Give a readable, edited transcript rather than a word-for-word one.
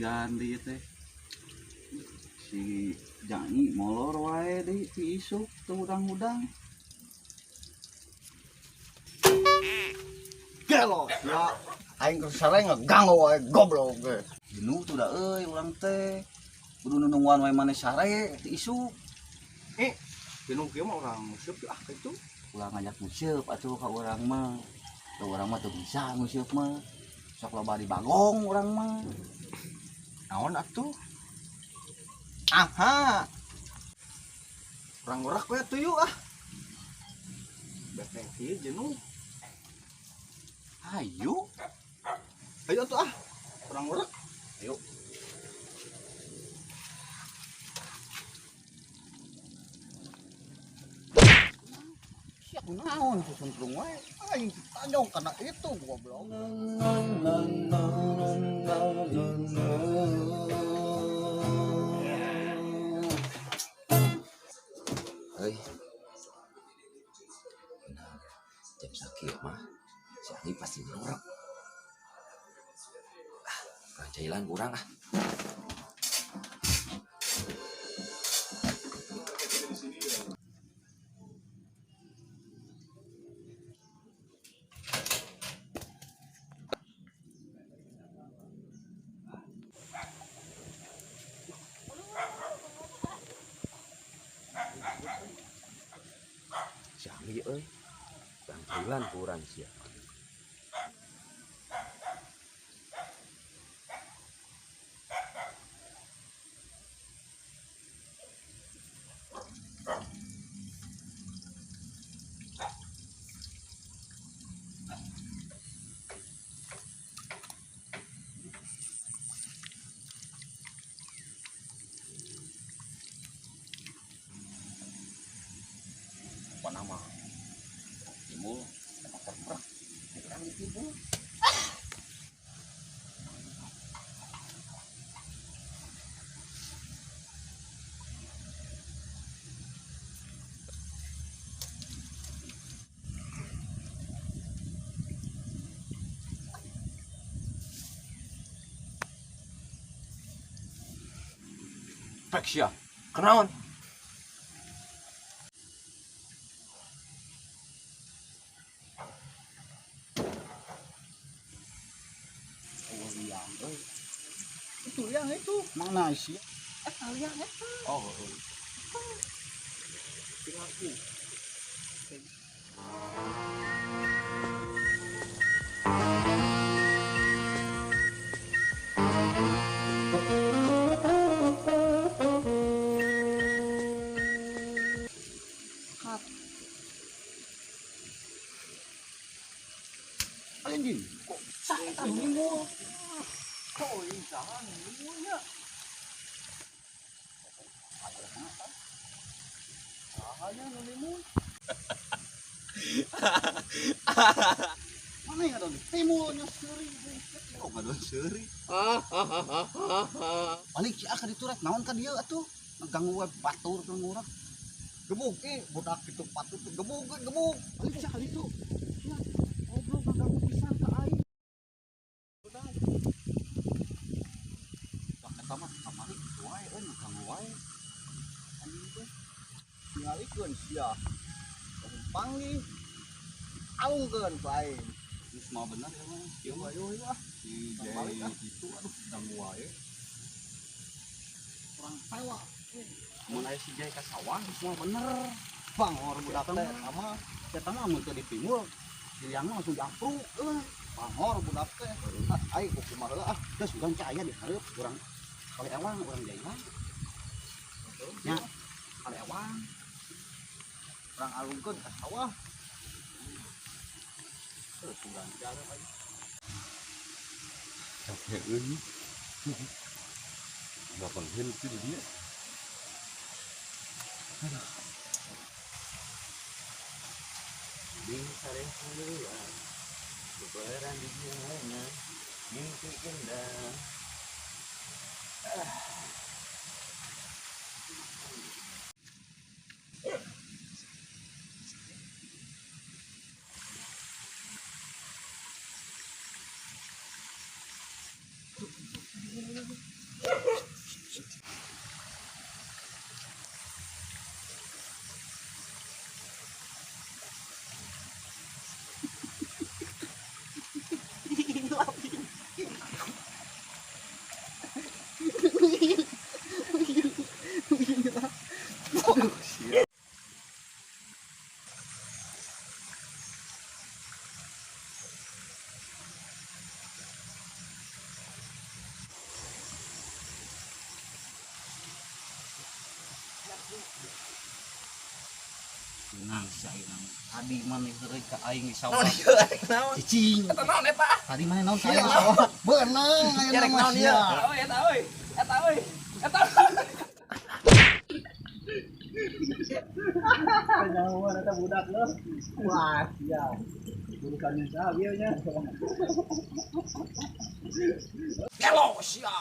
hujan di teh si Jani molor wae di isuk teu udang-udang. Gelo ya aing keur sareng ngeganggu wae goblok ge. Jenuh tuh da urang teh kudu nungguan wae maneh sare ti isuk. Jenuh kieu mah urang museup ah kitu. Ulah ngajak museup atuh ka urang mah. Da urang mah teu bisa museup mah. Sok loba di bagong urang mah. Naon atuh? Aha. Urang urak we atuh ah. Bete kieu jenuh. Ayo. Ayo atuh ah. Urang urak. Ayo. Siap naon susundrung wae. Aing tajong karena itu goblok. Heuy. Nah, jam sakieu mah si Ani pasti ngorok. Kurang cailan kurang ah. Si Ani euy. Kurang cailan kurang sia. Apa nama? Timbul motor berak. Urang ditimbul. Pek sia. Kenaon? Itu yang itu. Mana sih? Kalian itu. Oh, Tinggal aku. Anjing, kok sakit minggu? Oh, ini jangan minggunya. Sahanya nunimun. Mana yang ada nih? Timunnya seri. kok ngaduan seuri? Balik si akan diturek, naon ka dia atuh? Ngeganggu we batur ke ngurang. Gebuk budak itu patut gebuk. Balik si kali itu. Ya, goblok ngeganggu pisan ka aing. Budak. Dak eta mah kamari wae ngaganggu wae. Anjing teh. Tingalikeun sia. Panggih. Aungkeun ku aing. Geus mah bener ya mah. Ieu mah yeuh ah. Si Balik, ah. Jai itu aduh ganggu wae. Kurang tawa. Mun aya si Jai ka sawah geus mah bener. Bangor budak teh sama eta mah mun teu dipimul diliang langsung diapruk bangor budak teh ai ku kumaha heula ah geus urang caya di hareup urang kali ewang urang jailan nya kali ewang urang alungkeun ka sawah terus urang jaga aja Capek euy. Gapan henteu di dia. Di sareng keluar beberan di mana mimpi indah. Nang si aing tadi mana euy ka aing di Naon sawah. ieu arek naon? Cicing. Eta naon eta? Tadi mana naon saya di sawah. Beunang aya Jarek nama naon ieu? sia. Euy eta euy. Eta euy. Eta. Kenyawan eta budak lo. Wah, sia. Bukannya saha ieu nya. Gelo sia.